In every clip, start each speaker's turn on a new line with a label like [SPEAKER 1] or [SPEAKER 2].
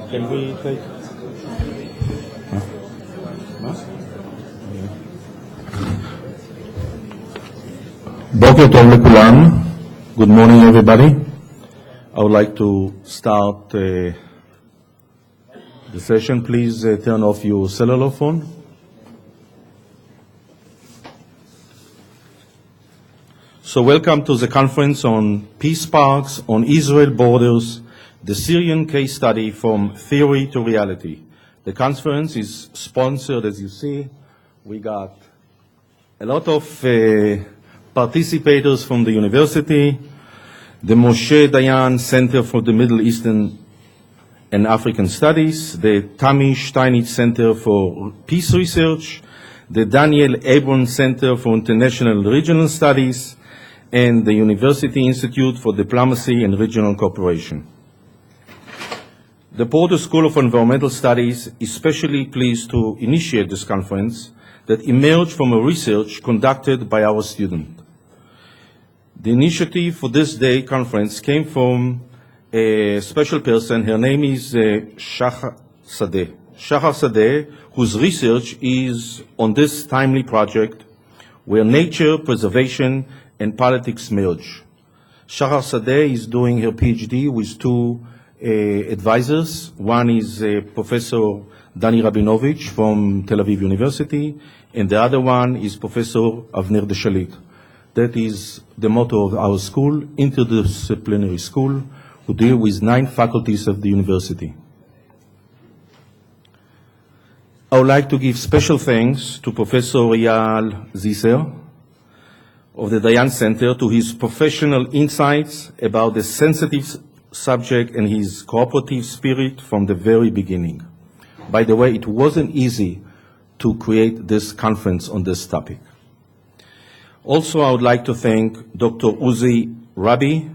[SPEAKER 1] Can we take? בוקר טוב לכולם. Good morning everybody. I would like to start the session. Please turn off your cellular phone. So welcome to the conference on peace parks on Israel borders, the Syrian case study from theory to reality. The conference is sponsored, as you see. We got a lot of participators from the university, the Moshe Dayan Center for the Middle Eastern and African Studies, the Tammy Steinitz Center for Peace Research, the Daniel Abrams Center for International Regional Studies, and the University Institute for Diplomacy and Regional Cooperation. The Porter School of Environmental Studies is especially pleased to initiate this conference that emerged from a research conducted by our student. The initiative for this day conference came from a special person. Her name is Shachar Sadeh. Shachar Sadeh, whose research is on this timely project where nature, preservation, and politics merge. Shachar Sadeh is doing her PhD with two advisors. One is Professor Dani Rabinovich from Tel Aviv University, and the other one is Professor Avner Deshalit. That is the motto of our school, interdisciplinary school, who deal with 9 faculties of the university. I would like to give special thanks to Professor Aeyal Zisser of the Dayan Center to his professional insights about the sensitive subject and his cooperative spirit from the very beginning. By the way, it wasn't easy to create this conference on this topic. Also, I would like to thank Dr. Uzi Rabi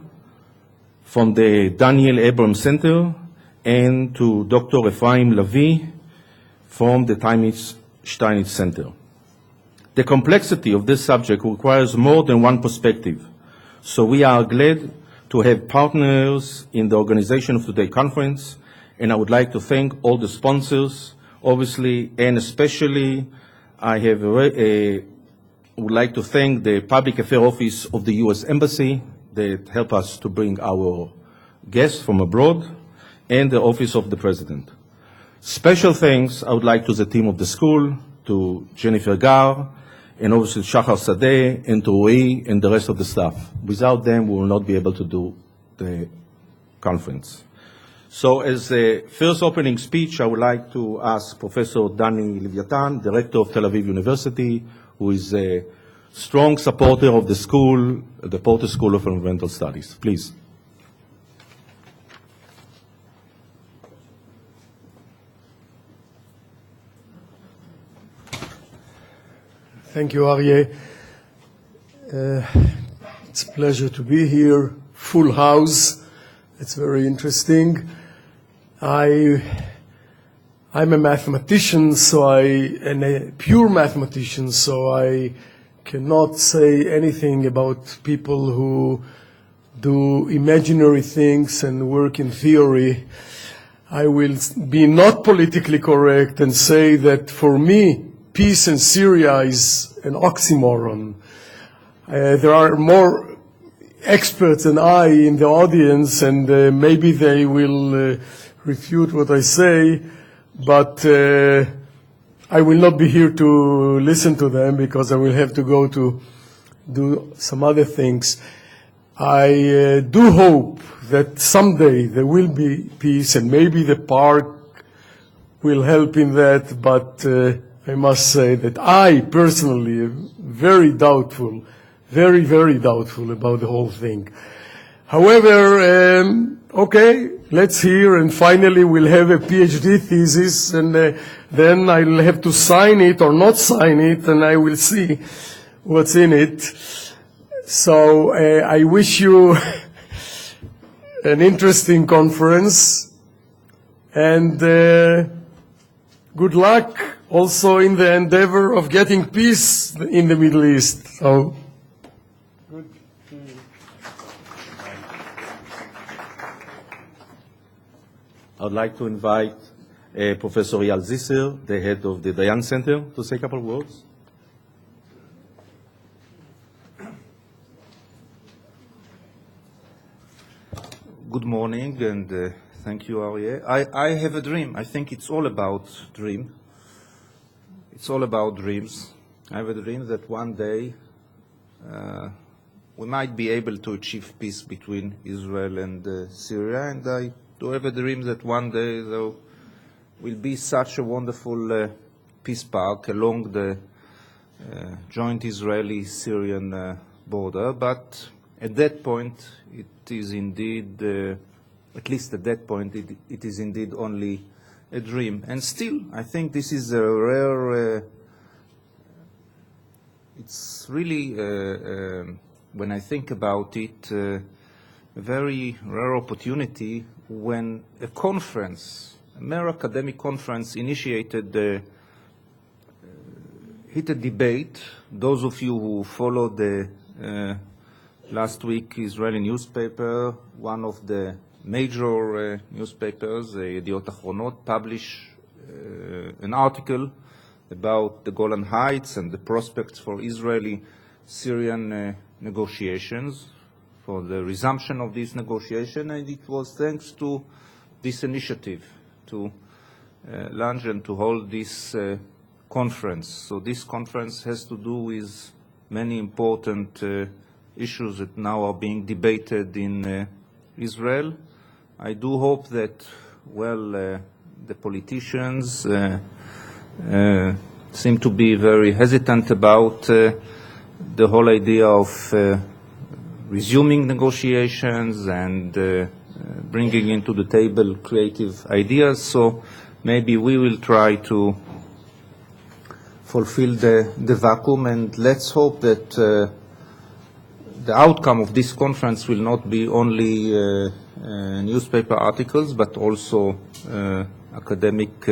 [SPEAKER 1] from the Daniel Abrams Center and to Dr. Ephraim Lavi from the Tammy Steinitz Center. The complexity of this subject requires more than one perspective, so we are glad to have partners in the organization of today's conference, and I would like to thank all the sponsors, obviously, and especially I would like to thank the Public Affairs Office of the U.S. Embassy that helped us to bring our guests from abroad, and the Office of the President. Special thanks I would like to the team of the school, to Jennifer Gar, and obviously Shachar Sadeh, and to Rui, and the rest of the staff. Without them, we will not be able to do the conference. So as a first opening speech, I would like to ask Professor Dani Levietan, Director of Tel Aviv University, who is a strong supporter of the school, the Porter School of Environmental Studies. Please.
[SPEAKER 2] Thank you, Arya. It's a pleasure to be here. Full house. It's very interesting. I'm a mathematician, and a pure mathematician, so I cannot say anything about people who do imaginary things and work in theory. I will be not politically correct and say that for me, peace in Syria is an oxymoron. There are more experts than I in the audience, and maybe they will refute what I say, but I will not be here to listen to them because I will have to go to do some other things. I do hope that someday there will be peace, and maybe the park will help in that, but I must say that I personally am very doubtful, very, very doubtful about the whole thing. However, okay, let's hear, and finally we'll have a PhD thesis, and then I'll have to sign it or not sign it, and I will see what's in it. So I wish you an interesting conference, and good luck also in the endeavor of getting peace in the Middle East. So, good.
[SPEAKER 1] I would like to invite Professor Aeyal Zisser, the head of the דיין Center, to say a couple of words.
[SPEAKER 3] Good morning, and thank you, Arya. I have a dream. I think it's all about dream. It's all about dreams. I have a dream that one day we might be able to achieve peace between Israel and Syria, and I do have a dream that one day there will be such a wonderful peace park along the joint Israeli-Syrian border, but at that point it is indeed, at least at that point, it is indeed only a dream. And still, I think this is a rare, it's really, when I think about it, a very rare opportunity when a conference, a mere academic conference, initiated a heated debate. Those of you who followed the last week Israeli newspaper, one of the major newspapers, Yediot Achronot, published an article about the Golan Heights and the prospects for Israeli-Syrian negotiations, for the resumption of this negotiation, and it was thanks to this initiative to launch and to hold this conference. So this conference has to do with many important issues that now are being debated in Israel. I do hope that, well, the politicians seem to be very hesitant about the whole idea of resuming negotiations and bringing into the table creative ideas. So maybe we will try to fulfill the vacuum, and let's hope that the outcome of this conference will not be only newspaper articles, but also academic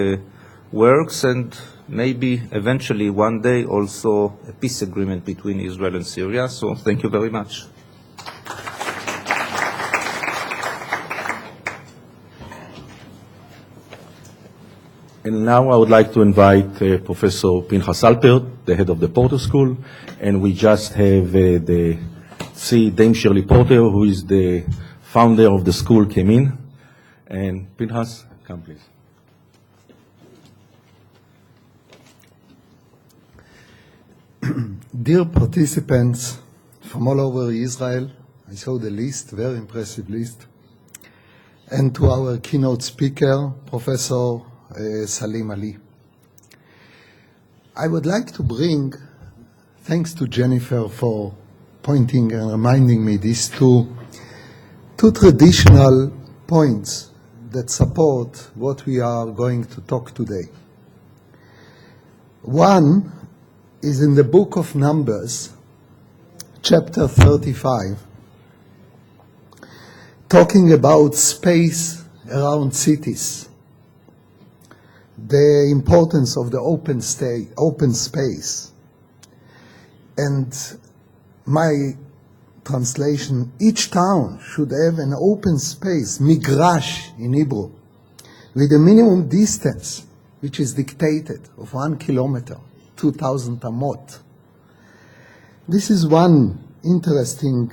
[SPEAKER 3] works, and maybe eventually one day also a peace agreement between Israel and Syria. So thank you very much.
[SPEAKER 1] And now I would like to invite Professor Pנחס Alpert, the head of the Porter School, and we just have Dame Shirley Porter, who is the founder of the school, came in. And Pנחס, come please.
[SPEAKER 4] Dear participants from all over Israel, I saw the list, very impressive list, and to our keynote speaker, Professor Salim Ali. I would like to bring, thanks to Jennifer for pointing and reminding me these two traditional points that support what we are going to talk today. One is in the book of Numbers, chapter 35, talking about space around cities, the importance of the open space. And my translation, each town should have an open space, migrash in Hebrew, with a minimum distance, which is dictated, of 1 kilometer, 2,000 amot. This is one interesting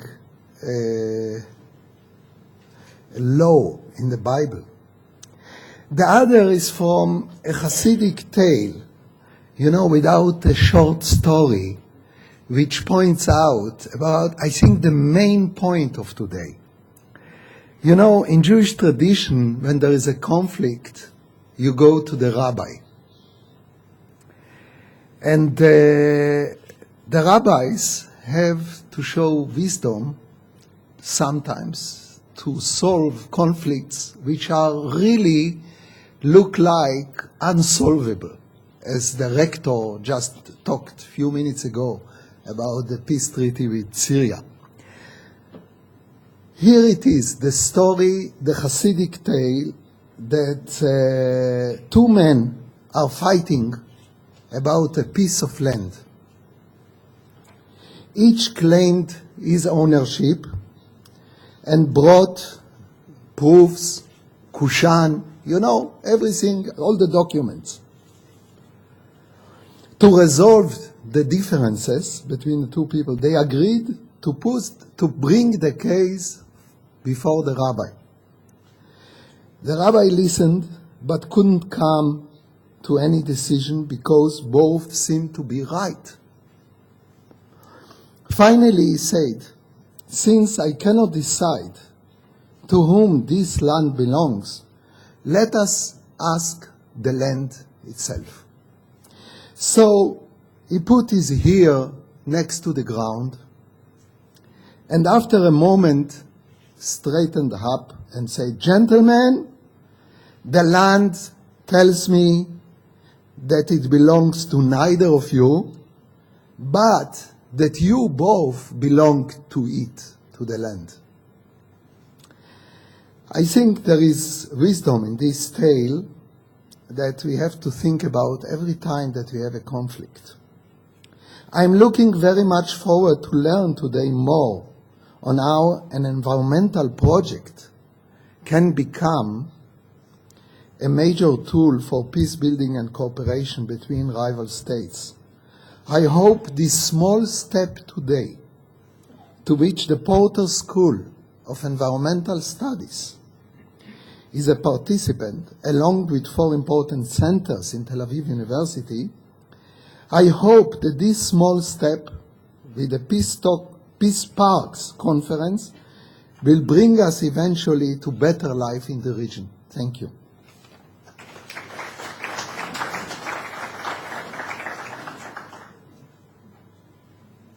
[SPEAKER 4] law in the Bible. The other is from a Hasidic tale, without a short story, which points out about, I think, the main point of today. In Jewish tradition, when there is a conflict, you go to the rabbi. And the rabbis have to show wisdom sometimes to solve conflicts which are really look like unsolvable, as the Raqtor just talked a few minutes ago about the peace treaty with Syria. Here it is, the story, the Hasidic tale, that two men are fighting about a piece of land. Each claimed his ownership and brought proofs, Kushan, You know, everything, all the documents. To resolve the differences between the two people, they agreed to bring the case before the rabbi. The rabbi listened but couldn't come to any decision because both seemed to be right. Finally he said, since I cannot decide to whom this land belongs, let us ask the land itself. So he put his ear next to the ground, and after a moment straightened up and said, gentlemen, the land tells me that it belongs to neither of you, but that you both belong to it, to the land. I think there is wisdom in this tale that we have to think about every time that we have a conflict. I'm looking very much forward to learn today more on how an environmental project can become a major tool for peace building and cooperation between rival states. I hope this small step today, to which the Porter School of Environmental Studies is a participant, along with 4 important centers in Tel Aviv University, I hope that this small step with the Peace Parks Conference will bring us eventually to better life in the region. Thank you.